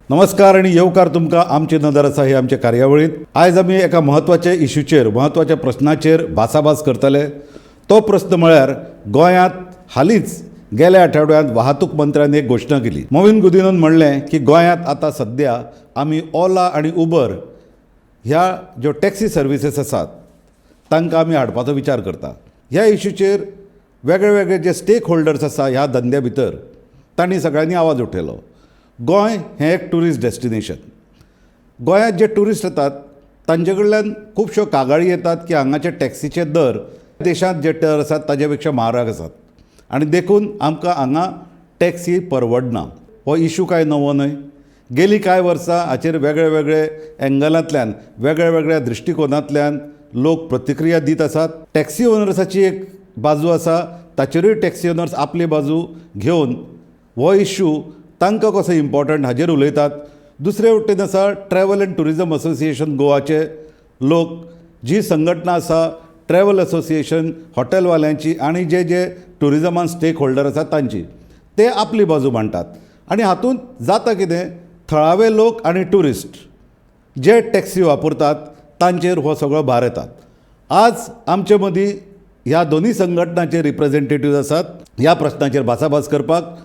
नमस्कार आणि येवकार तुमकां आमची नदर आसा हे आमचे कार्यावळींत. आयज आमी एका म्हत्वाच्या इश्यूचेर महत्वाच्या प्रश्नाचेर भासाभास करतले. तो प्रश्न म्हळ्यार गोंयांत हालींच गेल्या आठवड्यांत वाहतूक मंत्र्यान एक घोशणा केली. मोविन गुदिनन म्हणलें की गोंयांत आतां सद्या आमी ओला आनी उबर ह्या ज्यो टॅक्सी सर्विसीस आसात तांकां आमी हाडपाचो विचार करता. ह्या इश्यूचेर वेगळे वेगळे जे स्टेक होल्डर्स आसा ह्या धंद्या भितर तांणी सगळ्यांनी आवाज उठयलो. गोंय हें एक ट्युरिस्ट डेस्टिनेशन. गोंयांत जे ट्युरिस्ट येतात तांचे कडल्यान खुबश्यो कागाळी येतात की हांगाचे टॅक्सीचे दर देशांत जे दर आसात ताजे पेक्षा म्हारग आसात आनी देखून आमकां हांगा टॅक्सी परवडना. हो इशू कांय नवो न्हय. गेलीं कांय वर्सां हाचेर वेगळे वेगळे एंगलांतल्यान वेगळ्या वेगळ्या दृश्टिकोनांतल्यान लोक प्रतिक्रिया दीत आसात. टॅक्सी ओनर्साची एक बाजू आसा, ताचेरूय टॅक्सी ओनर्स आपली बाजू घेवन हो इशू तांकां कसो इम्पॉर्टंट हाजेर उलयतात. दुसरे वटेन आसा ट्रॅव्हल अँड टुरिजम असोसिएशन गोवाचे लोक, जी संघटना आसा ट्रॅव्हल असोसिएशन हॉटेलवाल्यांची आनी जे जे टुरिजमान स्टेक होल्डर आसात तांची, ते आपली बाजू मांडटात. आनी हातूंत जाता कितें, थळावे लोक आनी ट्युरिस्ट जे टॅक्सी वापरतात तांचेर हो सगळो भार येतात. आज आमचे मदीं ह्या दोनी संघटनांचे रिप्रेझेंटेटिव्ह आसात ह्या प्रश्नाचेर भासाभास करपाक.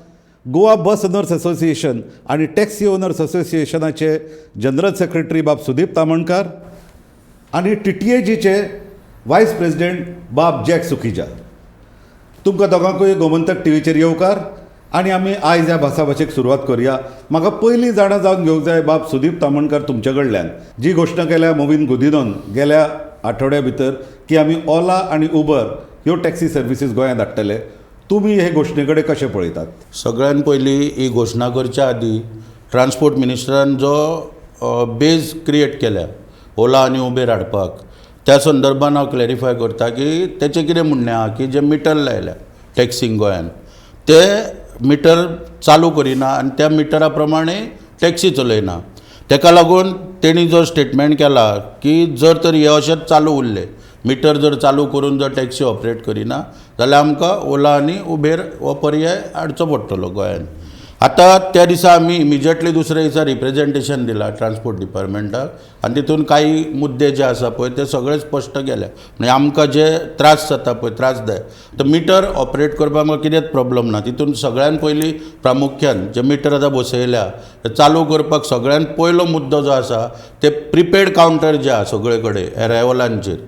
गोवा बस ओनर्स असोसिएशन आनी टॅक्सी ओनर्स असोसिएशनाचे जनरल सेक्रेटरी बाब सुदीप तामणकार आनी TTAGचे वायस प्रेसिडेंट बाब जॅक सुखीजा. तुमकां दोगांकूय गोमंतक टीव्हीचेर येवकार आनी आमी आयज ह्या भासाभाशेक सुरवात करुया. म्हाका पयलीं जाणा जावन घेवंक जाय बाब सुदीप तामणकार तुमचे कडल्यान, जी घोशणा केल्या मोविन गुदिनन गेल्या आठवड्या भितर की आमी ओला आनी उबर ह्यो टॅक्सी सर्विसीस गोंयांत हाडटले. तुमी हे घोशणे कडेन कशें पळयतात? सगळ्यान पयलीं ही घोशणा करच्या आदीं ट्रान्सपोर्ट मिनिस्टरान जो बेज क्रिएट केल्या ओला आनी उबेर हाडपाक, त्या संदर्भान हांव क्लॅरिफाय करता की तेचें कितें म्हणणें आहा की जे मिटर लायल्या टॅक्सींक गोंयांत ते मिटर चालू करिना आनी त्या मिटरा प्रमाणे टॅक्सी चलयना. तेका लागून तेणी जो स्टेटमेंट केला की जर तर हे अशेंच चालू उरले, मिटर जर चालू करून जर टॅक्सी ऑपरेट करिना जाल्यार आमकां ओला आनी उबेर हो पर्याय हाडचो पडटलो गोंयांत. आतां त्या दिसा आमी इमिजिएटली दुसऱ्या दिसा रिप्रेझेंटेशन दिलां ट्रान्सपोर्ट डिपार्टमेंटाक आनी तितून काही मुद्दे जे आसा पळय ते सगळे स्पश्ट केले. म्हणजे आमकां जे त्रास जाता पळय त्रासदाय, तर मिटर ऑपरेट करपाक म्हाका कितेंच प्रॉब्लम ना. तितून सगळ्यान पयलीं प्रामुख्यान जे मिटर आतां बसयल्या ते चालू करपाक सगळ्यान पयलो मुद्दो जो आसा ते प्रिपेड कावंटर जे आहा सगळे कडेन एरायवलांचेर,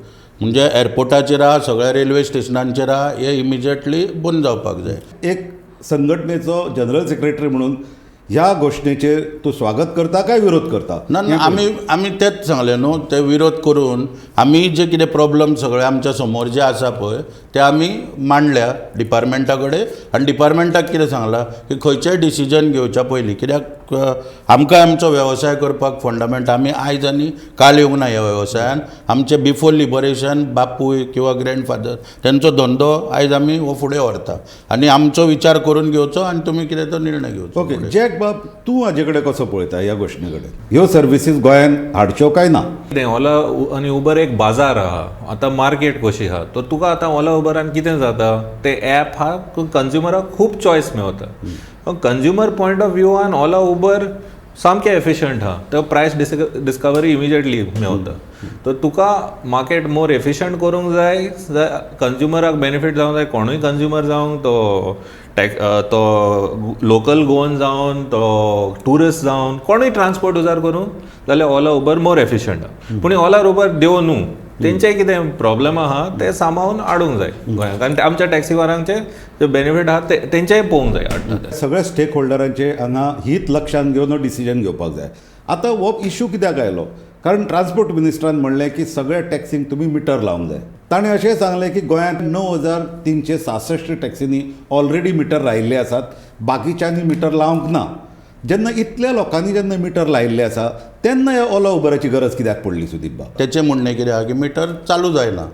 म्हणजे एअरपोर्टाचेर आहा, सगळ्या रेल्वे स्टेशनांचेर आहा, हे इमिजिएटली बंद जावपाक जाय. एक संघटनेचो जनरल सेक्रेटरी म्हणून ह्या घोशणेचेर तूं स्वागत करता काय विरोध करता? ना आमी तेच सांगलें न्हू, ते विरोध करून आमी जे कितें प्रॉब्लम सगळे आमच्या समोर जे आसा पळय ते आमी मांडल्या डिपार्टमेंटा कडेन. आनी डिपार्टमेंटाक कितें सांगलां की खंयचेंय डिसिजन घेवच्या पयलीं, कित्याक आमकां आमचो वेवसाय करपाक फंडामेंट आमी आयज आनी काल येवंक ना ह्या वेवसायान. आमचे बिफोर लिबरेशन बापूय किंवा ग्रँडफादर तेंचो धंदो आयज आमी हो फुडें व्हरता आनी आमचो विचार करून घेवचो आनी तुमी कितें तो निर्णय घेवचो. ओके जॅक बाब, तूं हाजे कडेन कसो पळयता ह्या घोशणे कडेन? ह्यो सर्विसीस गोंयांत हाडच्यो काय ना? ओला आनी उबर एक बाजार आहा, आतां मार्केट कशी आहा, तर तुका आतां ओला उबरान कितें जाता, ते ॲप हा कंज्युमराक खूब चॉयस मेळटा. कंज्युमर पॉयंट ऑफ व्ह्यूआन ओला उबर सामकें एफिशियंट आहा, तर प्रायस डिस्कवरी इमिजिएटली मेळटा. तर तुका मार्केट मोर एफिशियंट करूंक जाय, कंज्युमराक बेनिफीट जावंक जाय, कोणूय कंज्युमर जावं तो लोकल गोवन जावन तो टुरिस्ट जावन कोणूय ट्रान्सपोर्ट उजार करूं जाल्यार ओला उबर मोर एफिशियंट आहा. पूण ओला उबर देव न्हू, तेंचेय कितें प्रॉब्लेम आहा ते सांबाळून हाडूंक जाय गोंयांत. आनी आमच्या टॅक्सीवारांचे जे बेनिफीट आहा तेंचेय पळोवंक जाय हाडटा. सगळ्या स्टेक होल्डरांचे हांगा हीत लक्षांत घेवन डिसिजन घेवपाक जाय. आतां हो इशू कित्याक आयलो? कारण ट्रान्सपोर्ट मिनिस्टरान म्हणलें की सगळ्या टॅक्सींक तुमी मिटर लावंक जाय. ताणें अशें सांगलें की गोंयांत 9,366 टॅक्सींनी ऑलरेडी मिटर लायिल्ले आसात, बाकीच्यांनी मिटर लावंक ना. जेन्ना इतल्या लोकांनी जेन्ना मिटर लायिल्ले आसा तेन्ना ह्या ओला उबराची गरज कित्याक पडली सुदीप बाब? तेचें म्हणणें कितें आहा की मिटर चालू जायना.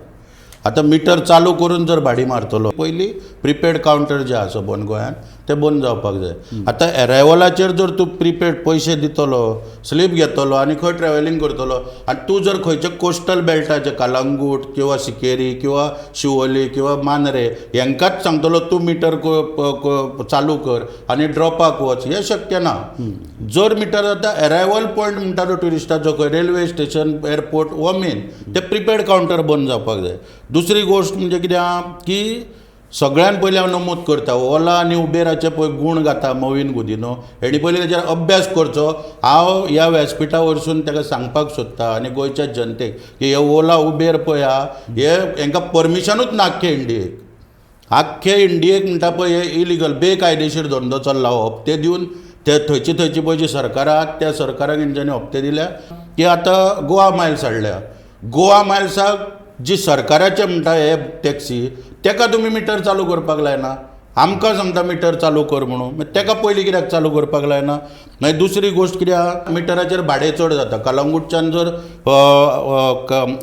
आतां मिटर चालू करून जर भाडी मारतलो, पयलीं प्रिपेड कावंटर जे आसा सबंद गोंयांत ते बंद जावपाक जाय. आतां एरायवलाचेर जर तूं प्रिपेड पयशे दितलो, स्लीप घेतलो आनी खंय ट्रॅव्हलिंग करतलो आनी तूं जर खंयचे कोस्टल बेल्टाचे कलंगूट किंवा सिकेरी किंवा शिवोली किंवा मांद्रे हांकांच सांगतलो तूं मिटर चालू कर आनी ड्रॉपाक वच, हें शक्य ना. जर मिटर आतां एरायवल पॉयंट म्हणटा तो ट्युरिस्टाचो खंय रेल्वे स्टेशन, एअरपोर्ट हो मेन, ते प्रिपेड कावंटर बंद जावपाक जाय. दुसरी गोश्ट म्हणजे कितें आहा की सगळ्यान पयलीं हांव नमूद करता, ओला आनी उबेराचे पळय गूण गाता मवीन गुदिनो, हेणी पयलीं तेजेर अभ्यास करचो. हांव ह्या व्यासपिठा वरसून ताका सांगपाक सोदता आनी गोंयच्या जनतेक की हे ओला उबेर पळय आहा, हे हांकां परमिशनूच ना आख्खे इंडियेक. आख्खे इंडियेक म्हणटा पळय हे इलिगल बेकायदेशीर धंदो चल्ला हो हप्ते दिवन ते थंयची पळय जी सरकारां आहात त्या सरकाराक हेंच्यांनी हप्ते दिल्या की आतां गोवा मायल्स हाडल्या. गोवा मायल्साक जी सरकाराचे म्हणटा हे टॅक्सी ताका तुमी मिटर चालू करपाक लायना, आमकां सांगता मिटर चालू कर म्हणून, मागीर ताका पयलीं कित्याक चालू करपाक लायना. मागीर दुसरी गोश्ट कितें आहा, मिटराचेर भाडें चड जाता. कलंगूटच्यान जर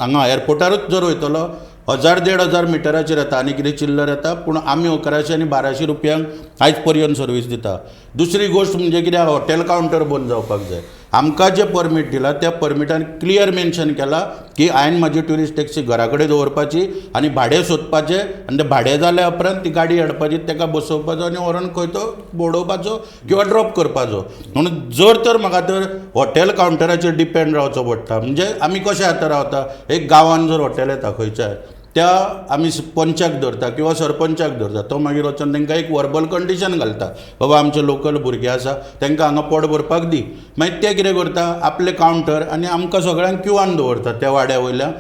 हांगा एअरपोर्टारूच जर वयतलो 1000-1500 मिटराचेर येता आनी कितें चिल्लर येता, पूण आमी 1100 आनी 1200 रुपयांक आयज पर्यंत सर्वीस दिता. दुसरी गोश्ट म्हणजे कितें हॉटेल कावंटर बंद जावपाक जाय. आमकां जे परमीट दिला त्या परमिटान क्लियर मेन्शन केला की हांवें म्हाजी ट्युरिस्ट टॅक्सी घरा कडेन दवरपाची आनी भाडें सोदपाचें आनी तें भाडें जाल्या उपरांत ती गाडी हाडपाची, ताका बसोवपाचो आनी व्हरून खंय तो बोडोवपाचो किंवा ड्रॉप करपाचो. म्हणून जर तर म्हाका तर हॉटेल कावंटराचेर डिपेंड रावचो पडटा. म्हणजे आमी कशें आतां रावता, एक गांवान जर हॉटेल येता खंयच्याय त्या आमी पंचाक धरता किंवा सरपंचाक धरता, तो मागीर वचून तांकां एक वर्बल कंडिशन घालता, बाबा आमचे लोकल भुरगे आसा तांकां हांगा पोट भरपाक दी. मागीर ते कितें करता, आपले कावंटर आनी आमकां सगळ्यांक क्यूआन दवरता त्या वाड्या वयल्यान.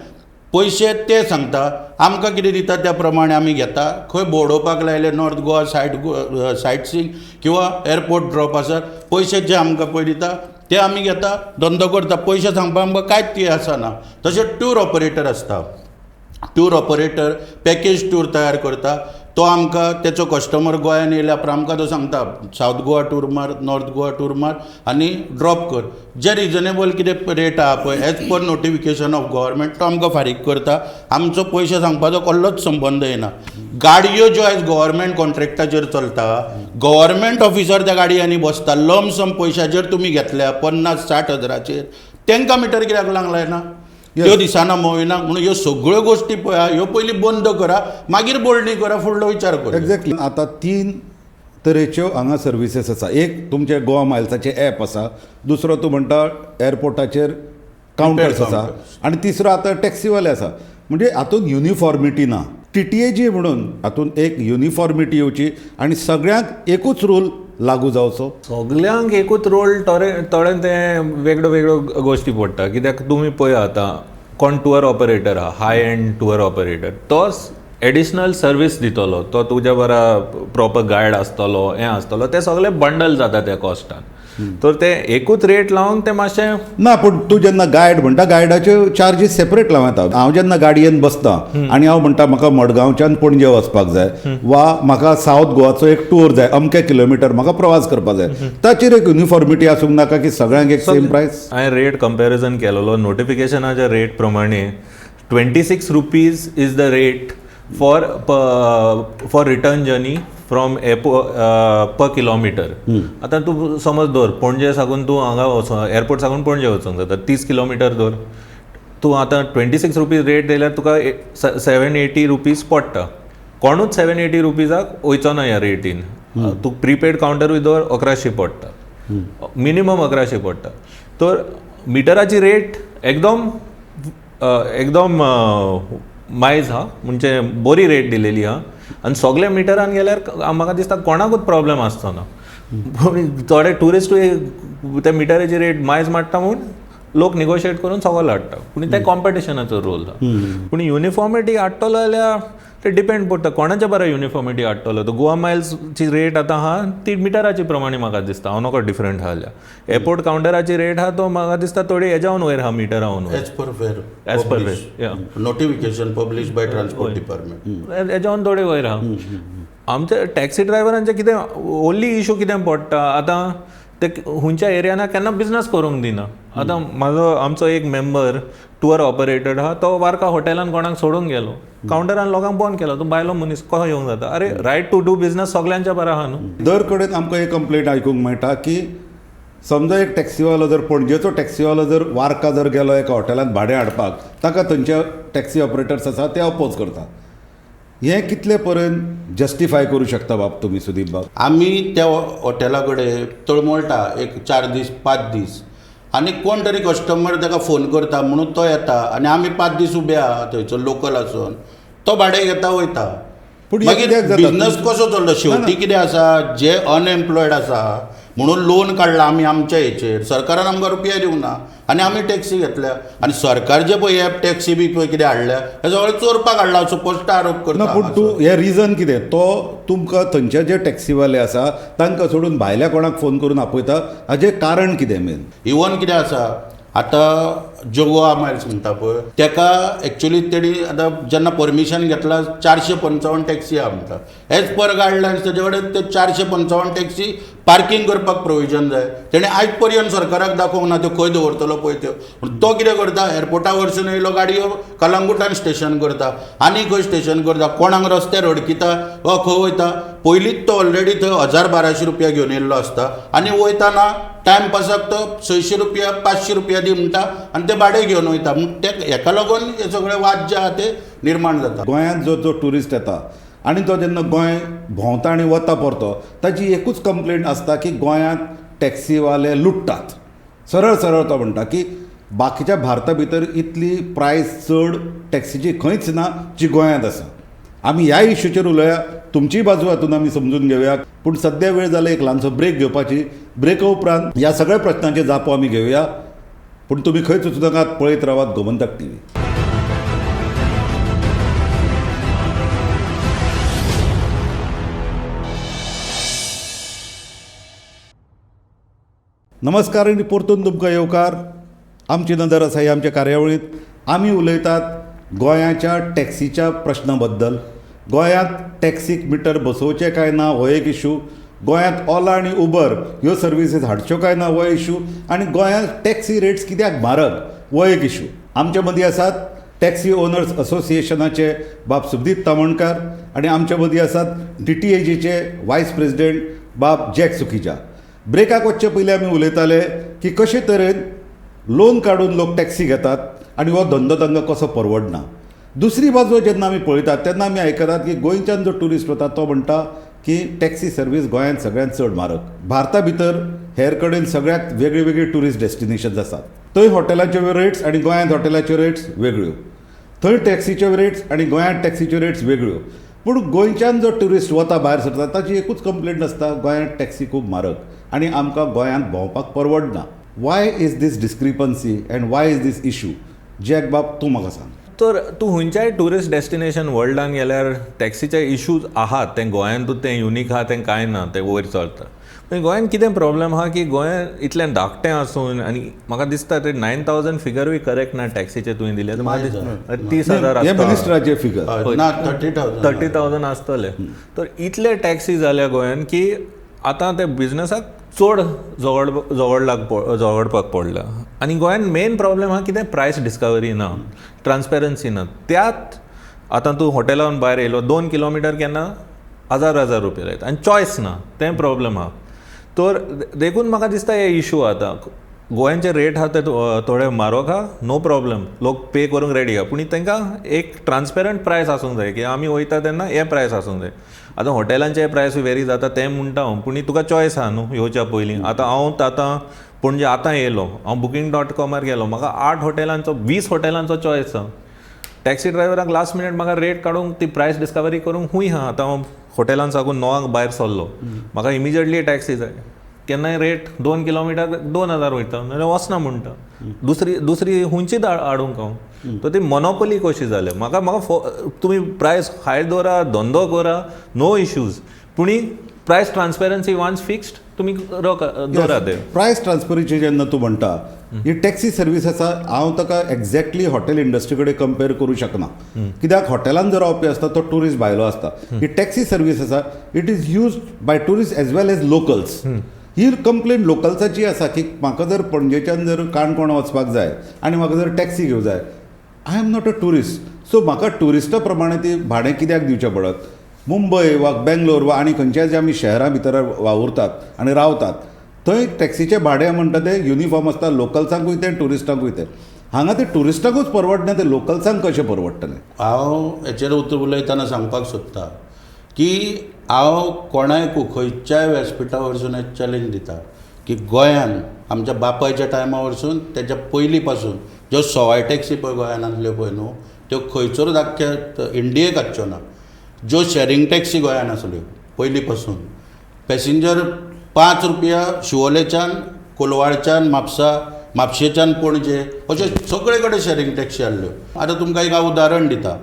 पयशे ते सांगता, आमकां कितें दिता त्या प्रमाणे आमी घेता. खंय भोंवडोवपाक लायले नॉर्थ गोवा सायट सींग किंवा एअरपोर्ट ड्रॉप आसा, पयशे जे आमकां पळय दिता ते आमी घेता, धंदो करता. पयशे सांगपाक आमकां कांयच ती आसना. तशेंच टूर ऑपरेटर आसता, टूर ऑपरेटर पॅकेज टूर तयार करता. तो आमकां तेचो कस्टमर गोंयान येयल्या उपरांत आमकां तो सांगता सावथ गोवा टूर मार, नॉर्थ गोवा टूर मार आनी ड्रॉप कर. जे रिजनेबल कितें रेट आहा पळय as per notification of government तो आमकां फारीक करता. आमचो पयशे सांगपाचो कसलोच संबंद येना. गाडयो ज्यो आयज गव्हर्मेंट कॉन्ट्रॅक्टाचेर चलता, गव्हर्मेंट ऑफिसर त्या गाडयांनी बसता, लमसम पयशाचेर तुमी घेतल्या 50-60 हजाराचेर, तांकां मिटर कित्याक लायना? त्यो दिसाना मोविना. म्हणून ह्यो सगळ्यो गोश्टी पळया, ह्यो पयलीं बंद करा, मागीर बोलणी करा, फुडलो विचार करा. एक्झॅक्टली. आतां 3 तरेच्यो हांगा सर्विसीस आसा. एक तुमचे गोवा मायल्साचें ॲप आसा, दुसरो तूं म्हणटा एअरपोर्टाचेर कावंटर्स आसा, आनी तिसरो आतां टॅक्सीवाले आसा. म्हणजे हातूंत युनिफॉर्मिटी ना. TTAG म्हणून हातूंत एक युनिफॉर्मिटी येवची आनी सगळ्यांक एकूच रूल लागू जावचो. सगल्यांक एकूच रोल थोडे ते वेगळ्यो वेगळ्यो गोश्टी पडटा. कित्याक तुमी पळया आतां कोण टूर ऑपरेटर आहा, हाय एंड टूर ऑपरेटर, तोच एडिशनल सर्वीस दितलो, तो तुज्या बरा प्रॉपर गायड आसतलो, हें आसतलो, ते सगळे बंडल जाता त्या कॉस्टान. तर ते एकूच रेट लावन ते मातशें ना, पूण तूं जेन्ना गायड म्हणटा गायडाचे चार्जीस सेपरेट लावं येता. हांव जेन्ना गाडयेन बसता आनी हांव म्हणटा म्हाका मडगांवच्यान पणजे वचपाक जाय वा म्हाका सावथ गोवाचो एक टूर जाय, अमके किलोमिटर म्हाका प्रवास करपाक जाय, ताचेर एक युनिफॉर्मिटी आसूंक नाका की सगळ्यांक एक सेम प्रायस. हांवें रेट कंपॅरिजन केलेलो. नोटिफिकेशनाच्या रेट प्रमाणे 26 rupees is the rate for return journey from per kilometre. आतां तूं समज दवर पणजे साकून तूं हांगा एअरपोर्ट साकून पणजे वचूंक जाता 30 किलोमिटर दवर. तूं आतां 26 रुपीज रेट दिल्यार तुका 780 रुपीज पडटा. कोणूच 780 रुपीजाक वयचो ना ह्या रेटीन. तूं प्रिपेड कावंटरूय दवर 1100 पडटा, मिनिमम 1100 पडटा. तर मिटराची रेट एकदम मायज हा, म्हणजे बरी रेट दिलेली हा. आनी सगळे मिटरान गेल्यार म्हाका दिसता कोणाकूच प्रॉब्लेम आसचो ना. थोडे ट्युरिस्टूय त्या मिटराची रेट मायज मारता म्हणून लोक निगोशिएट करून सगळो हाडटा. पूण ते कॉम्पिटिशनाचो रोल हा. पूण युनिफॉर्मिटी हाडटलो जाल्यार ते डिपेंड पडटा कोणाच्या बरें युनिफॉर्मिटी हाडटलो. तो गोवा मायल्सची रेट आतां आहा ती मिटराची प्रमाणे म्हाका दिसता, हांव नको डिफरंट आहा जाल्यार. एअरपोर्ट कावंटराची रेट आहा तो म्हाका दिसता थोडी हेज्यावन वयर आहा, मिटरावन as per fare notification publish by transport department हेज्यावन थोडे वयर आहा. आमच्या टॅक्सी ड्रायव्हरांचे कितें ओन्ली इशू कितें पडटा, आतां ते हुंच्या एरियाना केन्ना बिझनस करूंक दिना. आतां आमचो एक मेंबर टूर ऑपरेटर आहा, तो वार्का हॉटेलान कोणाक सोडूंक गेलो, कावंटरान लोकांक बंद केलो. तूं भायलो मनीस कसो येवंक जाता? अरे रायट टू डू बिझनस सगळ्यांच्या बरें आहा न्हू. दर कडेन आमकां एक कंप्लेंट आयकूंक मेळटा की समजा एक टॅक्सीवालो जर पणजेचो टॅक्सीवालो जर वार्का जर गेलो एका हॉटेलांत भाडें हाडपाक, ताका थंयचे टॅक्सी ऑपरेटर्स आसा ते अपोज करता. हें कितले पर्यंत जस्टिफाय करू शकता बाब तुमी सुदीप बाब? आमी त्या हॉटेला कडेन तळमळटा एक 4 दीस 5 दीस, आनी कोण तरी कस्टमर ताका फोन करता म्हणून तो येता, आनी आमी 5 दीस उबे आहा थंयचो लोकल आसून, तो भाडें घेता वयता. पूण हे मागीर कित्याक जाता? बिझनस कसो चल्लो? शेवटी कितें आसा, जे अनएम्प्लॉयड आसा म्हणून लोन काडला आमी आमच्या हेचेर, सरकारान आमकां रुपया दिवंक ना, आनी आमी टॅक्सी घेतल्या. आनी सरकार जे पळय हे टॅक्सी बी पळय कितें हाडल्या, हे सगळें चोरपाक हाडला असो स्पश्ट आरोप ना, करता. पूण तूं हें रिजन कितें? तो तुमकां थंयचे जे टॅक्सीवाले आसा तांकां सोडून भायल्या कोणाक फोन करून आपयता, हाजें कारण कितें मेन? इवन कितें आसा, आतां जोगो मायल्स म्हणटा पळय, ताका एक्चुली तेणी आतां जेन्ना परमिशन घेतला 455 टॅक्सी आहा म्हणटा. एज पर गायडलायन्स तेजे कडेन ते 455 टॅक्सी पार्किंग करपाक प्रोविजन जाय. तेणें आयज पर्यंत सरकाराक दाखोवंक ना त्यो खंय दवरतलो पळय त्यो. पूण तो कितें करता, एअरपोर्टा वरसून येयलो गाडयो कलंगुटान स्टेशन करता, आनी खंय स्टेशन करता, कोणाक रस्त्यार अडकिता वा खंय वयता. पयलींच तो ऑलरेडी थंय 1000-1200 रुपया घेवन येयल्लो आसता, आनी वयताना टायमपासाक तो 600 रुपया 500 रुपया दी म्हणटा, आनी ते भाडें घेवन वयता. हेका लागून हे सगळे वाद जे आहा ते निर्माण जाता. गोंयांत जो टुरिस्ट येता आनी तो जेन्ना गोंय भोंवता आनी वता परतो, ताची एकूच कंप्लेंट आसता की गोंयांत टॅक्सीवाले लुट्टात. सरळ सरळ तो म्हणटा की बाकीच्या भारता भितर इतली प्रायस चड टॅक्सीची खंयच ना जी गोंयांत आसा. आमी ह्या इश्यूचेर उलोवया, तुमची बाजू हातून आमी समजून घेवया. पूण सद्या वेळ जालो एक ल्हानसो ब्रेक घेवपाची. ब्रेका उपरांत ह्या सगळ्या प्रश्नांचे जापो आमी घेवया. पूण तुमी खंयच वचूं नाकात, पळयत रावात गोमंतक टीव्ही. नमस्कार आनी परतून तुमकां येवकार. आमची नदर आसा ही आमच्या कार्यावळींत. आमी उलयतात गोंयाच्या टॅक्सीच्या प्रश्ना बद्दल. गोंयांत टॅक्सीक मिटर बसोवचे काय ना हो एक इशू, गोंयांत ओला आनी उबर ह्यो सर्विसीस हाडच्यो काय ना हो इशू, आनी गोंयांत टॅक्सी रेट्स कित्याक म्हारग हो एक इशू. आमच्या मदीं आसात टॅक्सी ओनर्स असोसिएशनाचे बाब सुदीप तामणकार, आनी आमच्या मदीं आसात DTAGचे वायस प्रेसिडेंट बाब जॅक सुखीजा. ब्रेकाक वचचे पयलीं आमी उलयताले की कशे तरेन लोन काडून लोक टॅक्सी घेतात आनी हो धंदो तांकां कसो परवडना. दुसरी बाजू जेन्ना आमी पळयतात तेन्ना आमी आयकतात की गोंयच्यान जो ट्युरिस्ट वता तो म्हणटा की टॅक्सी सर्वीस गोंयांत सगळ्यांत चड म्हारग. भारता भितर हेर कडेन सगळ्यात वेगळी वेगळी ट्युरिस्ट डेस्टिनेशन्स आसात. थंय हॉटेलाच्यो रेट्स आनी गोंयांत हॉटेलाच्यो रेट्स वेगळ्यो. थंय टॅक्सीच्यो रेट्स आनी गोंयांत टॅक्सीच्यो रेट्स वेगळ्यो. पूण गोंयच्यान जो ट्युरिस्ट वता भायर सरता ताची एकूच कंप्लेंट आसता, गोंयांत टॅक्सी खूब म्हारग आनी आमकां गोंयांत भोंवपाक परवडना. Why is this discrepancy and why is this issue? जॅक बाब तूं म्हाका सांग. तर तूं खंयच्याय टुरिस्ट डेस्टिनेशन वर्ल्डान गेल्यार टॅक्सीचे इश्यूज आहात. तें गोंयांतूच तें युनीक आहा तें कांय ना, तें वयर चलता. पूण गोंयांत कितें प्रॉब्लेम आहा की गोंयांत इतलें धाकटें आसून आनी म्हाका दिसता ते 9,000 फिगरूय करेक्ट ना टॅक्सीचे तुवें दिले. म्हाका दिसता 30,000 हे आसता. मिनिस्टराचे फिगर. ना 30,000 30,000 आसतले. तर इतले टॅक्सी जाल्या गोंयांत की आतां ते बिझनसाक चड झगडपाक पडला. आनी गोंयांत मेन प्रॉब्लेम आहा कितें प्रायस डिस्कवरी ना, ट्रान्सपेरन्सी ना. त्यात आतां तूं हॉटेलान भायर येयलो 2 किलोमिटर केन्ना 1000 रुपया लायता आनी चॉयस ना, तें प्रॉब्लेम आहा. तर देखून म्हाका दिसता हे इशू आतां गोंयांचे रेट आहा ते थोडे म्हारग आहा, नो प्रॉब्लेम, लोक पे करूंक रेडी आहा. पूण तांकां एक ट्रान्सपेरंट प्रायस आसूंक जाय की आमी वयता तेन्ना हे प्रायस आसूंक जाय. आतां हॉटेलांचे प्रायस वेरी जाता तें म्हणटा हांव, पूण तुका चॉयस आहा न्हू येवच्या पयलीं. आतां पणजे आतां येयलो, हांव booking.com गेलो, म्हाका 8 हॉटेलांचो 20 हॉटेलांचो चॉयस आहा. टॅक्सी ड्रायव्हराक लास्ट मिनट म्हाका रेट काडूंक ती प्रायस डिस्कवरी करूंक खूंय आहा. आतां हांव हॉटेलान साकून 9 भायर सरलो, म्हाका इमिजिएटली टॅक्सी जाय. केन्नाय रेट 2 किलोमिटर 2,000 वयता नाल्यार वचना म्हणटा. दुसरी हुंचीच हाडूंक हांव. तर ती मोनोपोली कशी जाल्या. म्हाका तुमी प्रायस हाय दवरा, धंदो करा, नो इश्यूज, पूण प्रायस ट्रान्सपेरन्सी वन्स फिक्स्ड तुमी दवरा ते. प्रायस ट्रान्सपरन्सी जेन्ना तूं म्हणटा ही टॅक्सी सर्वीस आसा, हांव ताका एक्झॅक्टली हॉटेल इंडस्ट्री कडेन कंपेर करूं शकना. कित्याक हॉटेलान जर रावपी आसता तो ट्युरिस्ट भायलो आसता. ही टॅक्सी सर्वीस आसा, it is used by tourist as well as locals. ही कंप्लेन लोकल्साची आसा की म्हाका जर पणजेच्यान जर काणकोण वचपाक जाय आनी म्हाका जर टॅक्सी घेवं जाय, I am not a tourist, so म्हाका ट्युरिस्टा प्रमाणे ती भाडें कित्याक दिवचें पडत? मुंबय वा बेंगलोर वा आनी खंयच्याय जे आमी शहरां भितर वावुरतात आनी रावतात, थंय टॅक्सीचें भाडें म्हणटा तें युनिफॉर्म आसता, लोकल्सांकूय तें ट्युरिस्टांकूय तें. हांगा ते ट्युरिस्टांकूच परवडना, ते लोकल्सांक कशें परवडटलें? हांव हेचेर उतर उलयतना सांगपाक सोदतां की हांव कोणायकू खंयच्याय व्यासपिठा वरसून एक चॅलेंज दिता की गोंयान आमच्या बापायच्या टायमा वरसून तेच्या पयलीं पासून ज्यो सवाय टॅक्सी पळय गोंयान आसल्यो पळय न्हू, त्यो खंयसरूच आख्ख्या इंडियेक आसच्यो ना. ज्यो शेअरिंग टॅक्सी गोंयान आसल्यो पयलीं पासून, पॅसेंजर 5 रुपया शिवोलेच्यान कोलवाळच्यान म्हापशेच्यान पणजे अशे सगळे कडेन शेअरिंग टॅक्सी आसल्यो. आतां तुमकां एक हांव उदाहरण दितां.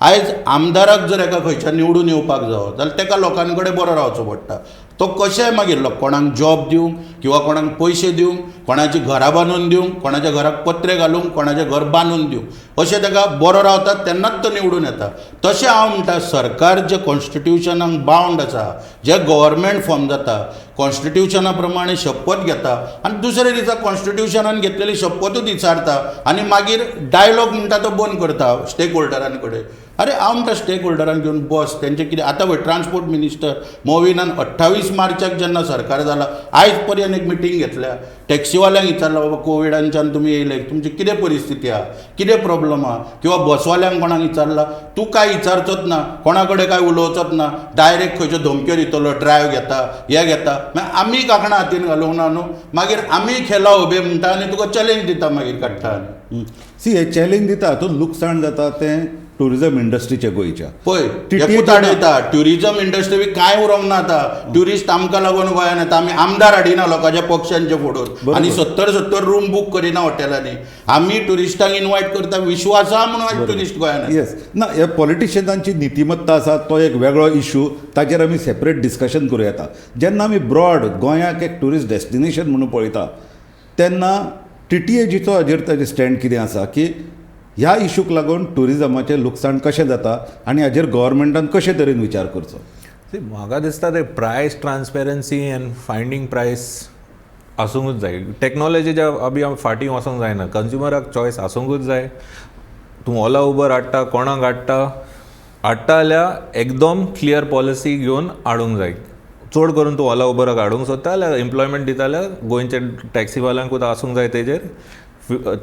आयज आमदाराक जर एका खंयच्या निवडून येवपाक जावो जाल्यार तेका लोकां कडेन बरो रावचो पडटा. तो कशेंय मागीर कोणाक जॉब दिवंक किंवा कोणाक पयशे दिवंक, कोणाची घरां बांदून दिवंक, कोणाच्या घराक पत्रे घालूंक, कोणाचें घर बांदून दिवंक, अशें ताका बरो रावतात तेन्नाच तो निवडून येता. तशें हांव म्हणटा सरकार जे कॉन्स्टिट्युशनाक बावंड आसा, जे गव्हर्मेंट फॉर्म जाता, कॉन्स्टिट्युशना प्रमाणे शपथ घेता आनी दुसरे दिसा कॉन्स्टिट्युशनान घेतलेली शपथूच विचारता आनी मागीर डायलॉग म्हणटा तो बंद करता स्टेक होल्डरां कडेन. अरे हांव म्हणटा स्टेक होल्डरांक घेवन बस, तेंचें कितें आतां पळय ट्रान्सपोर्ट मिनिस्टर मोविनान 28 मार्चाक जेन्ना सरकार जाला आयज पर्यंत एक मिटींग घेतल्या, टॅक्सीवाल्यांक विचारला बाबा कोविडांच्यान तुमी येयले, तुमची कितें परिस्थिती आहा, कितें प्रॉब्लम आहा, किंवा बसवाल्यांक कोणाक विचारला, तूं काय विचारचोच ना, कोणा कडेन काय उलोवचोच ना, डायरेक्ट खंयच्यो धमक्यो दितलो, ड्रायव्ह घेता, हें घेता, मागीर आमी कांकणां हातीन घालूंक ना न्हू, मागीर आमी खेला उबे म्हणटा आनी तुका चॅलेंज दिता मागीर काडटा. सी हे चॅलेंज दिता, हातूंत लुकसाण जाता तें टुरिजम इंडस्ट्रीचे गोंयच्या. पळय TTE एकूच आडयता, ट्युरिजम इंडस्ट्री बी कांय उरोंक ना आतां. ट्युरिस्ट आमकां लागून गोंयान येता, आमी आमदार हाडिना लोकांच्या पक्षांचे फोडून आनी 70 रूम बूक करिना हॉटेलांनी. आमी ट्युरिस्टांक इन्वायट करता, विश्वास आहा म्हणून ट्युरिस्ट गोंयान. येस ना, हे पॉलिटिशियनांची नितिमत्ता आसा तो एक वेगळो इशू, ताचेर आमी सेपरेट डिस्कशन करूं येता. जेन्ना आमी ब्रॉड गोंयाक एक ट्युरिस्ट डेस्टिनेशन म्हणून पळयता तेन्ना TTAGचो हाजेर ताजें स्टँड कितें आसा की ह्या इशूक लागून ट्युरिजमाचें लुकसाण कशें जाता आनी हाजेर गव्हर्मेंटान कशे तरेन विचार करचो. म्हाका दिसता ते प्रायस ट्रान्सपेरन्सी एंड फायंडींग प्रायस आसूंकूच जाय. टॅक्नॉलॉजीच्या आमी फाटीं वचोंक जायना. कंज्युमराक चॉयस आसूंकूच जाय. तूं ओला उबर हाडटा, कोणाक हाडटा जाल्यार एकदम क्लियर पॉलिसी घेवन हाडूंक जाय. चड करून तूं ओला उबराक हाडूंक सोदता जाल्यार एम्प्लॉयमेंट दिता जाल्यार गोंयचे टॅक्सीवाल्यांकूच आसूंक जाय, तेजेर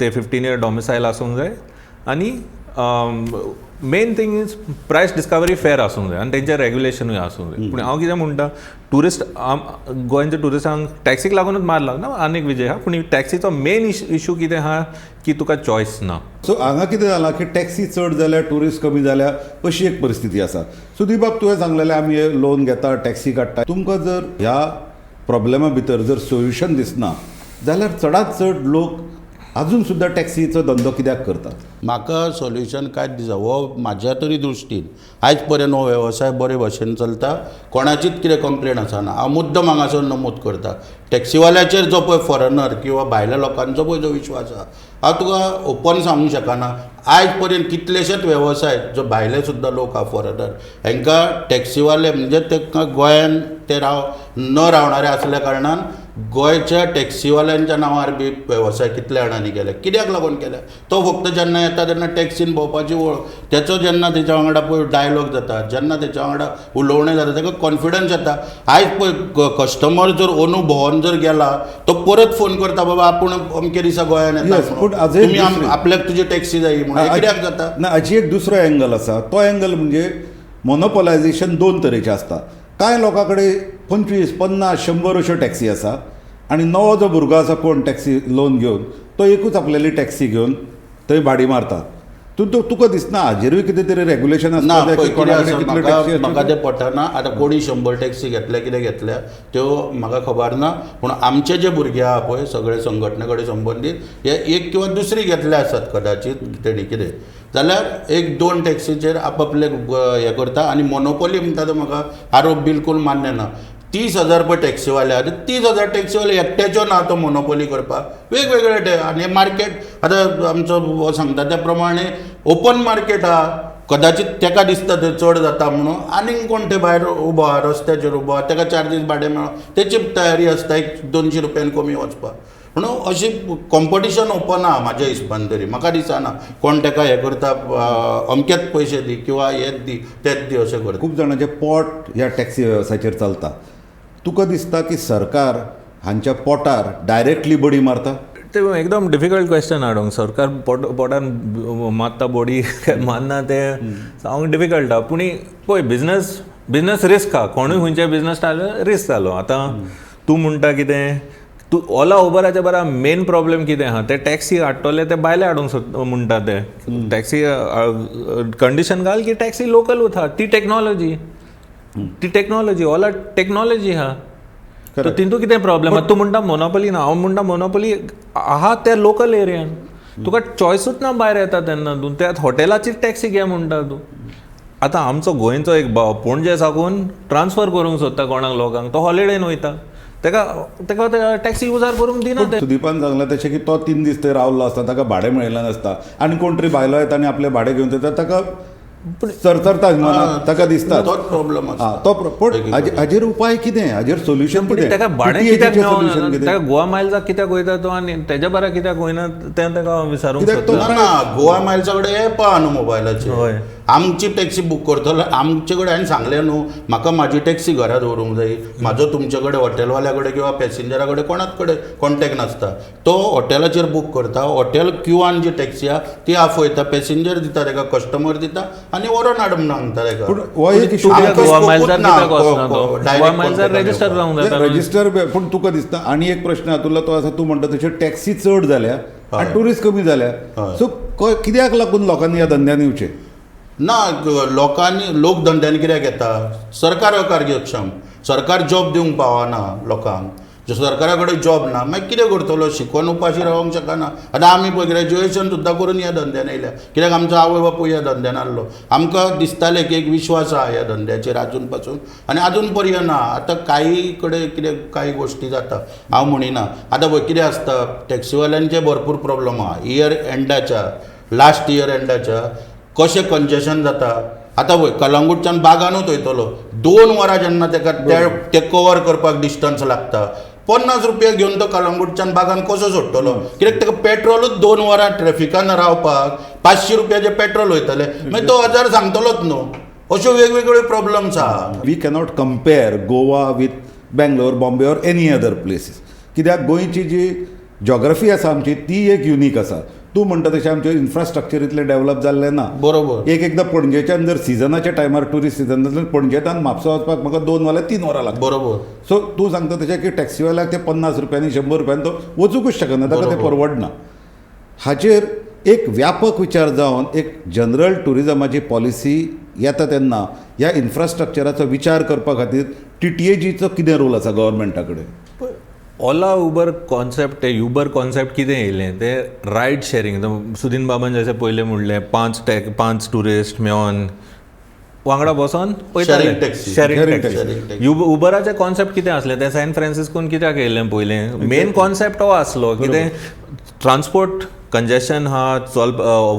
ते 15 year डॉमिसायल आसूंक जाय. आनी मेन थिंग इज प्रायस डिस्कवरी फेर आसूंक जाय आनी तेंचें रेग्युलेशनूय आसूंक जाय. पूण हांव कितें म्हणटा, ट्युरिस्ट गोंयच्या ट्युरिस्टांक टॅक्सीक लागूनच मार लागना, आनीक विजय आहा, पूण टॅक्सीचो मेन इशू कितें आहा की तुका चॉयस ना. सो हांगा कितें जालां की टॅक्सी चड जाल्या ट्युरिस्ट कमी जाल्या अशी एक परिस्थिती आसा. सुदीप बाब तुवें सांगलेलें आमी हे लोन घेता, टॅक्सी काडटा. तुमकां जर ह्या प्रॉब्लेमा भितर जर सोल्युशन दिसना जाल्यार चडांत चड लोक अजून सुद्दां टॅक्सीचो धंदो कित्याक करतात? म्हाका सोल्युशन कांयच दिसना. हो म्हाज्या तरी दृश्टीन आयज पर्यंत हो वेवसाय बरे भशेन चलता, कोणाचीच कितें कंप्लेन आसना. हांव मुद्दम हांगासर नमूद करता, टॅक्सीवाल्याचेर जो पळय फॉरेनर किंवा भायल्या लोकांचो पळय जो विश्वास आसा, हांव तुका ओपन सांगूंक शकना. आयज पर्यंत कितलेशेच वेवसाय जो भायले सुद्दां लोक आहा फॉरेनर, हांकां टॅक्सीवाले म्हणजे तांकां गोंयान ते न रावणारे आसल्या कारणान गोंयच्या टॅक्सीवाल्यांच्या नांवार बी वेवसाय कितल्या जाणांनी केले. कित्याक लागून केले? तो फक्त जेन्ना येता तेन्ना टॅक्सीन भोंवपाची वळख, तेचो जेन्ना तेच्या वांगडा पळय डायलॉग जाता, जेन्ना तेच्या वांगडा उलोवणें जाता, ताका कॉन्फिडन्स येता. आयज पळय कस्टमर जर अनुभवान जर गेला तो परत फोन करता, बाबा आपूण अमके दिसा गोंयान येता, तुमी आपल्याक तुजी टॅक्सी जाय म्हणून. कित्याक जाता ना, हाची एक दुसरो एंगल आसा. तो एंगल म्हणजे मोनोपोलायझेशन 2 तरेचें आसता. कांय लोकां कडेन 25, 50, 100 अश्यो टॅक्सी आसा आनी नवो जो भुरगो आसा कोण टॅक्सी लोन घेवन तो एकूच आपल्याली टॅक्सी घेवन थंय भाडी मारता. तुका दिसना हाजेरूय कितें तरी रेग्युलेशन ना? आसता? म्हाका तें पटना. आतां कोणी 100 टॅक्सी घेतल्या कितें घेतल्या त्यो म्हाका खबर ना, पूण आमचे जे भुरगे आहा पळय सगळे संघटने कडेन संबंदीत, हे एक किंवा दुसरी घेतले आसत कदाचित तेणी कितें जाल्यार 1-2 टॅक्सीचेर आपापले हें करता. आनी मोनोपोली म्हणटा तो म्हाका आरोप बिलकूल मान्य ना. 30,000 पळय टॅक्सीवाले आहा, 30,000 टॅक्सीवाले एकट्याच्यो ना तो मोनोपोली करपाक. वेगवेगळे आनी मार्केट आतां आमचो सांगता त्या प्रमाणे ओपन मार्केट आहा, कदाचित ताका दिसता थंय चड जाता म्हणून आनीक कोण ते भायर उबो आहा रस्त्याचेर उबो आहा ताका चार्जीस भाडें मेळो तेची तयारी आसता एक 200 रुपयान कमी वचपाक म्हणून अशी कॉम्पिटिशन ओपन आहा म्हाज्या हिसपान तरी म्हाका दिसना कोण ताका हें करता अमकेच पयशे दी किंवा हेच दी तेच दी अशें करता. खूब जाणांचे पोट ह्या टॅक्सी वेवसायाचेर चलता. तुका दिसता की सरकार हांच्या पोटार डायरेक्टली बडी मारता? ते एकदम डिफिकल्ट क्वेश्चन हाडूंक सरकार पोटान मारता बॉडी मारना ते सांगूंक डिफिकल्ट आहा पूण पळय बिझनस रिस्क आहा कोणूय खंयचे बिझनस स्टार्ट रिस्क जालो. आतां तूं म्हणटा कितें तूं ओला उबराच्या बरा मेन प्रॉब्लेम कितें आहा ते टॅक्सी हाडटले ते भायले हाडूंक म्हणटा ते टॅक्सी कंडिशन घाल की टॅक्सी लोकल उरता ती टेक्नॉलॉजी ओला टेक्नॉलॉजी आहा तर तितून कितें प्रॉब्लेम आहा. तूं म्हणटा मोनोपली ना हांव म्हणटा मोनोपली आहा त्या लोकल एरियान तुका चॉयसूच ना भायर येता तेन्ना तूं त्या हॉटेलाचीच टॅक्सी घे म्हणटा तूं. आतां आमचो गोंयचो एक भाव पणजे साकून ट्रान्सफर करूंक सोदता कोणाक लोकांक तो हॉलिडेन वयता ताका टॅक्सी युजार करूंक दिना ते. सुदीपान सांगलां तशें की तो 3 दीस थंय रावल्लो आसता ताका भाडें मेळिल्लें नासता आनी कोण तरी भायलो येता आनी आपलें भाडें घेवन येता ताका चरचरता मनाक ताका दिसता तोच प्रॉब्लेम आसा. तो पूण हाजेर उपाय कितें हाजेर सोल्युशन कितें? ताका भाडें कित्याक सोल्युशन मेळना कितें? ताका गोवा मायल्साक कित्याक वयता तो आनी तेज्या बऱ्या कित्याक वयना तें ताका विचारूंक कित्याक तो सोदता. ना गोवा मायल्सा कडेन एप आहा न्हू मोबायलाचेर होय. आमची टॅक्सी बूक करतलो आमचे कडेन हांवें सांगलें न्हू म्हाका म्हाजी टॅक्सी घरा दवरूंक जाय म्हाजो तुमचे कडेन हॉटेलवाल्या कडेन किंवा पॅसेंजरा कडेन कोणाच कडेन कॉन्टॅक्ट नासता तो हॉटेलाचेर बूक करता हॉटेल क्यूआन जी टॅक्सी आहा ती आफयता पॅसेंजर दिता ताका कस्टमर दिता आनी व्हरून हाडून सांगता पूण ताका. हो एक इशू कित्याक गोवा मायल्सार ना, कित्याक वचना तो? direct गोवा मायल्सार contact रेजिस्टर घेवपाक. जावंक जाता. रजिस्टर पूण तुका दिसता आनी एक प्रश्न हातूंतलो तो आसा तूं म्हणटा तशें टॅक्सी चड जाल्या आनी टुरिस्ट कमी जाल्या हय. सो कित्याक लागून लोकांनी ह्या धंद्यान येवचें? ना लोक धंद्यान कित्याक येता सरकार अकार्यक्षम सरकार जॉब दिवंक पावना लोकांक जर सरकारा कडेन जॉब ना मागीर कितें करतलो शिकून उपाशी रावंक शकना. आतां आमी पळय ग्रॅज्युएशन सुद्दां करून ह्या धंद्यान येयल्या कित्याक आमचो आवय बापूय ह्या धंद्यान आसलो आमकां दिसतालें की एक विश्वास आहा ह्या धंद्याचेर आजून पासून आनी आजून पर्यंत ना. आतां काही कडेन कितें काही गोश्टी जाता हांव म्हणिना आतां पळय कितें आसता टॅक्सीवाल्यांचे भरपूर प्रॉब्लम आहा इयर एंडाच्या लास्ट इयर एंडाच्या कशें कंजेशन जाता. आतां पळय कलंगूटच्यान बागानूच वयतलो 2 वरां जेन्ना ताका ते कवर करपाक डिस्टन्स लागता 50 रुपया घेवन तो कलंगूटच्यान बागान कसो सोडटलो कित्याक ताका पेट्रोलूच 2 वरां ट्रॅफिकान रावपाक 500 रुपयाचें पेट्रोल वयतलें मागीर तो 1000 सांगतलोच न्हू. अश्यो वेगवेगळ्यो प्रॉब्लम्स आहा. We cannot compare Goa with Bangalore Bombay or any other places कित्याक गोंयची जी जॉग्रफी आसा आमची ती एक युनीक आसा. तूं म्हणटा तशें आमचें इन्फ्रास्ट्रक्चर इतलें डेवलप जाल्लें ना. बरोबर. एकदां पणजेच्यान जर सिजनाच्या टायमार ट्युरिस्ट सिजन जाल्यार पणजेच्यान म्हापसा वचपाक म्हाका 2 नाल्यार 3 वरां लागता. बरोबर. सो तूं सांगता तशें की टॅक्सीवाल्याक ते 50 रुपयांनी 100 रुपयान तो वचूंकच शकना ताका ते परवडना. हाचेर एक व्यापक विचार जावन एक जनरल टुरिजमाची पॉलिसी येता तेन्ना ह्या इन्फ्रास्ट्रक्चराचो विचार करपा खातीर TTAGचो कितें रोल आसा गव्हर्मेंटा कडेन? ओला उबर कॉन्सेप्ट ते युबर कॉन्सेप्ट कितें येयलें ते रायड शेअरिंग सुदीन बाबान जशें पयलें म्हणलें 5 टुरिस्ट मेळोन वांगडा बसोन Sharing taxi. Sharing taxi. उबराचें कॉन्सेप्ट कितें आसलें तें सॅन फ्रान्सिस्कोन कित्याक येयलें पयलें मेन कॉन्सेप्ट हो आसलो कितें ट्रान्सपोर्ट कंजेशन आहा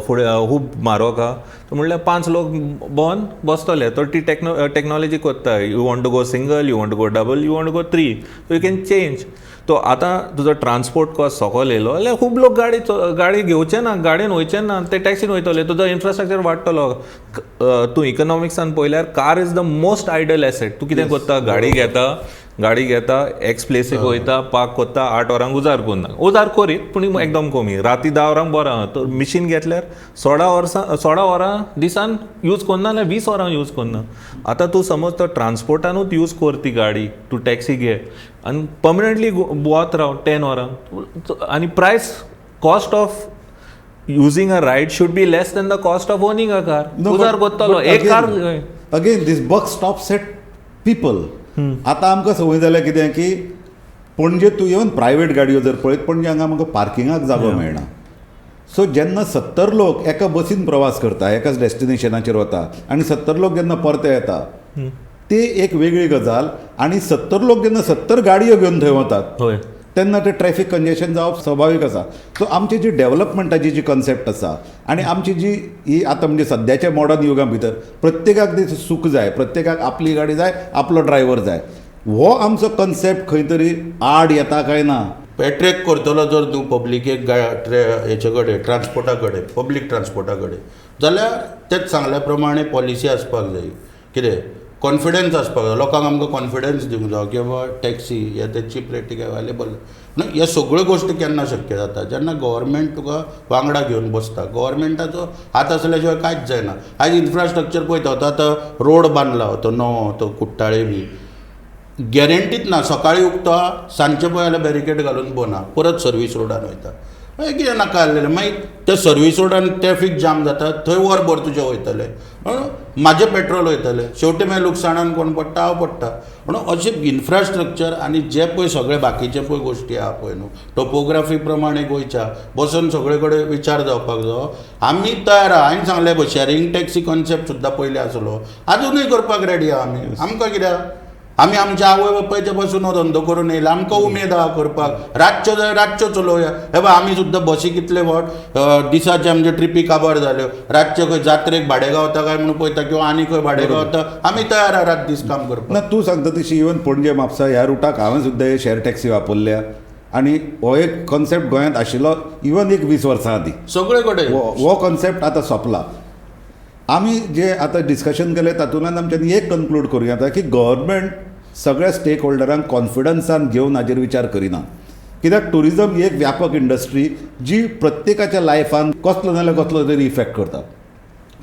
फुडें खूब म्हारग आहा तो म्हणल्यार 5 लोक बोन बसतले तो ती टेक्नॉलॉजी कोत्ता you want to go single you want to go double you want to go 3 so you can change. तो आतां तुजो ट्रान्सपोर्ट कॉस्ट सकयल येयलो जाल्यार खूब लोक गाडी घेवचे ना गाडयेन वयचे ना ते टॅक्सीन वयतले तुजो इन्फ्रास्ट्रक्चर वाडटलो. तूं इकॉनॉमिक्सान पळयल्यार car is the most idle asset. तूं कितें कोत्ता गाडी घेता एक्स प्लेसीक वयता पार्क कोत्ता 8 वरांक उजार करीत पूण एकदम कमी राती 10 वरांक बरो आहा. तो मिशीन घेतल्यार 16 वरां दिसान यूज करना जाल्यार 20 वरां यूज करना. आतां तूं समज तो ट्रान्सपोर्टानूच यूज कर ती गाडी तूं टॅक्सी घे आनी पर्मनंटली वोत राव 10 वरां आनी प्रायस cost of using a ride should be less than the cost of owning a car. उजार कोत्तलो एक car again this buck stops at people. आतां आमकां संवय जाल्या कितें की पणजे तूं इवन प्रायवेट गाडयो जर पळयत पणजे हांगा आमकां पार्किंगाक जागो मेळना. सो जेन्ना 70 लोक एका बसीन प्रवास करता एकाच डेस्टिनेशनाचेर वता आनी 70 लोक जेन्ना परते येता ते एक वेगळी गजाल. आनी 70 लोक जेन्ना 70 गाडयो घेवन थंय वतात तेन्ना ते ट्रॅफिक कंजेशन जावप स्वाभावीक आसा. सो आमची जी डेव्हलपमेंटाची जी कन्सेप्ट आसा आनी आमची जी ही आतां म्हणजे सद्याच्या मॉडर्न युगा भितर प्रत्येकाक ती सूख जाय, प्रत्येकाक आपली गाडी जाय, आपलो ड्रायव्हर जाय, हो आमचो कन्सेप्ट खंय तरी आड येता काय ना. एट्रॅक्ट करतलो जर तूं पब्लिकेक हेचे कडेन ट्रान्सपोर्टा कडेन, पब्लीक ट्रान्सपोर्टा कडेन, जाल्यार तेच सांगल्या प्रमाणे पॉलिसी आसपाक जाय. कितें कॉन्फिडन्स आसपाक जाय, लोकांक आमकां कॉन्फिडन्स दिवंक जाय की बाबा टॅक्सी हे ते चीप रेटीक अवेलेबल. ह्या सगळ्यो गोश्टी केन्ना शक्य जाता जेन्ना गव्हर्मेंट तुका वांगडा घेवन बसता. गव्हर्मेंटाचो हात आसल्या शिवाय कांयच जायना. आयज इन्फ्रास्ट्रक्चर पळयता आतां रोड बांदला तो नवो तो कुट्टाळे बी, गॅरंटीच ना सकाळी उठता सांजचे पळय जाल्यार बॅरिकेड घालून भोवना, परत सर्वीस रोडान वयता. मागीर कितें नाका आसलेलें, मागीर त्या सर्वीस रोडान ट्रॅफीक जाम जाता, थंय वरभर तुजें वयतलें, म्हाजें पेट्रोल वयतलें, शेवटी मागीर लुकसाणान कोण पडटा, हांव पडटा. म्हणून अशें इन्फ्रास्ट्रक्चर आनी जे पळय सगळे बाकीचे पळय गोश्टी आहा पळय न्हू, टोपोग्राफी प्रमाणे गोंयच्या बसून सगळे कडेन विचार जावपाक जाय. आमी तयार आहा. हांवें सांगलें पळय शेअरिंग टॅक्सी कॉन्सेप्ट सुद्दाा पयलीं आसलो, आजुनूय करपाक रेडी आहा आमी. आमकां कित्याक आमी आमच्या आवय बापायच्या पासून हो धंदो करून येयला, आमकां उमेद आहा करपाक. रातच्यो जाय रातच्यो चलोवया. हे पळय आमी सुद्दां बसी कितले फावट दिसाचे आमचे ट्रिपी काबार जाल्यो, रातचे खंय जात्रेक भाडें गावता काय म्हणून पळयता किंवा आनी खंय भाडें गावता, आमी तयार आहा रात दीस काम करपाक. ना तूं सांगता तशी इवन पणजे म्हापसा ह्या रुटाक हांवें सुद्दां हे शेअर टॅक्सी वापरल्या आनी हो एक कॉन्सेप्ट गोंयांत आशिल्लो इवन एक 20 वर्सां आदीं. सगळे कडेन हो कॉन्सेप्ट आतां सोंपला. आमी जे आतां डिस्कशन केलें तातूंतल्यान आमच्यानी एक कन्क्लूड करूं येता की गव्हर्मेंट सगळ्या स्टेक होल्डरांक कॉन्फिडन्सान घेवन हाजेर विचार करिना. कित्याक टुरिजम ही एक व्यापक इंडस्ट्री जी प्रत्येकाच्या लायफान कसलो नाल्यार कसलो तरी इफेक्ट करता.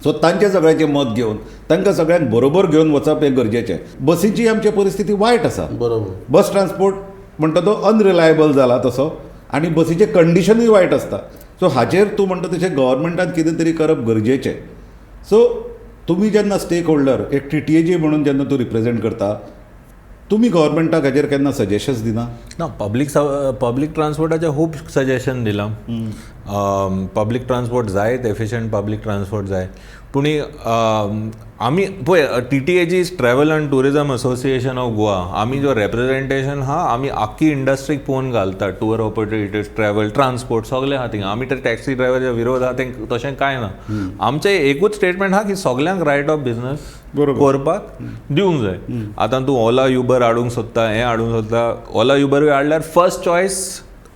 सो तांचे सगळ्यांचें मत घेवन तांकां सगळ्यांक बरोबर घेवन वचप हें गरजेचें. बसीची आमची परिस्थिती वायट आसा. बरोबर. बस ट्रान्सपोर्ट म्हणटा तो अनरिलायबल जाला तसो आनी बसीचें कंडिशनूय वायट आसता. सो हाचेर तूं म्हणटा तशें गव्हर्मेंटान कितें तरी करप गरजेचें. सो तुमी जेन्ना स्टेक होल्डर एक TTAG म्हणून जेन्ना तूं रिप्रेझेंट करता, तुमी गव्हर्मेंटाक हाजेर केन्ना सजेशन्स दिना? ना, पब्लीक ट्रान्सपोर्टाचें खूब सजेशन दिलां. पब्लीक ट्रान्सपोर्ट जाय, एफिशियंट पब्लीक ट्रान्सपोर्ट जाय. पूण आमी पळय TTAG travel and tourism association of Goa, आमी जो रेप्रेझेंटेशन आहा आमी आख्खी इंडस्ट्रीक पळोवन घालता. टूर ऑपरेटर्स, ट्रॅव्हल, ट्रान्सपोर्ट सगळें आहा थिंगा. आमी तर टॅक्सी ड्रायव्हरच्या विरोध आहा तें तशें कांय ना. आमचें एकूच स्टेटमेंट आहा की सगळ्यांक रायट ऑफ बिजनस करपाक दिवंक जाय. आतां तूं ओला युबर हाडूंक सोदता, हें हाडूंक सोदता, ओला युबर हाडल्यार फर्स्ट चॉयस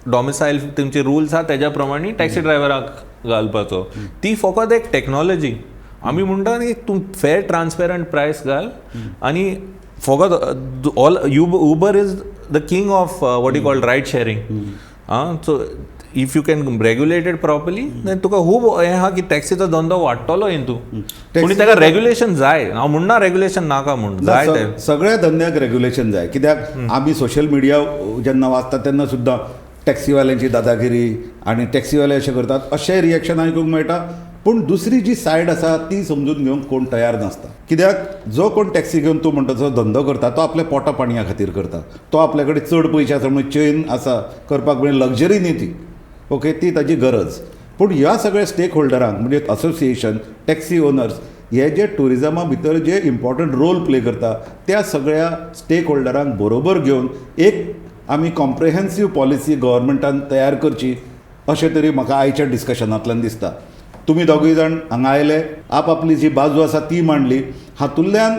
डॉमिसायल तुमचे रुल्स आहा तेज्या प्रमाणे टॅक्सी ड्रायव्हराक घालपाचो. ती फकत एक टॅक्नॉलॉजी. आमी म्हणटा की तूं फेर ट्रान्सपेरंट प्रायस घाल आनी फकत Uber is the king of what you called ride sharing. So if you can regulate it properly then तुका खूब हें आहा की टॅक्सीचो धंदो वाडटलो हितू. पूण ताका रेग्युलेशन जाय. हांव म्हणना रेग्युलेशन नाका म्हणून, जाय तें. सगळ्या धंद्याक रेग्युलेशन जाय. कित्याक आमी सोशल मिडिया जेन्ना वाचता तेन्ना सुद्दां टॅक्सीवाल्यांची दादागिरी आनी टॅक्सीवाले अशें करतात अशें रिएक्शन आयकूंक मेळटा. पूण दुसरी जी सायड आसा ती समजून घेवंक कोण तयार नासता. कित्याक जो कोण टॅक्सी घेवन तूं म्हणटा जो धंदो करता तो आपल्या पोटा पाणया खातीर करता. तो आपल्या कडेन चड पयशे आसा म्हणून चेन आसा करपाक म्हणजे लग्जरी न्ही ती. ओके, ती ताची गरज. पूण ह्या सगळ्या स्टेक होल्डरांक म्हणजे असोसिएशन, टॅक्सी ओनर्स हे जे टुरिजमा भितर जे इम्पॉर्टंट रोल प्ले करता त्या सगळ्या स्टेक होल्डरांक बरोबर घेवन एक आमी कॉम्प्रिहेन्सीव पॉलिसी गव्हर्मेंटान तयार करची अशें तरी म्हाका आयच्या डिस्कशनांतल्यान दिसता. तुमी दोगूय जाण हांगा आयले, आपली जी बाजू आसा ती मांडली. हातूंतल्यान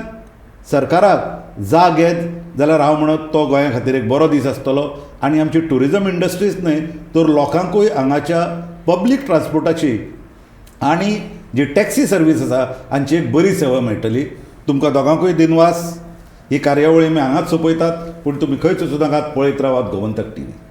सरकाराक जाग येत जाल्यार हांव म्हणत तो गोंया खातीर एक बरो दीस आसतलो आनी आमची टुरिजम इंडस्ट्रीच न्हय तर लोकांकूय हांगाच्या पब्लीक ट्रान्सपोर्टाची आनी जी टॅक्सी सर्वीस आसा हांची एक बरी सेवा मेळटली. तुमकां दोगांकूय दिनवास. ही कार्यावळी आमी हांगाच सोंपयतात, पूण तुमी खंयच वचूं नाकात, पळयत रावात गोमंतक TV.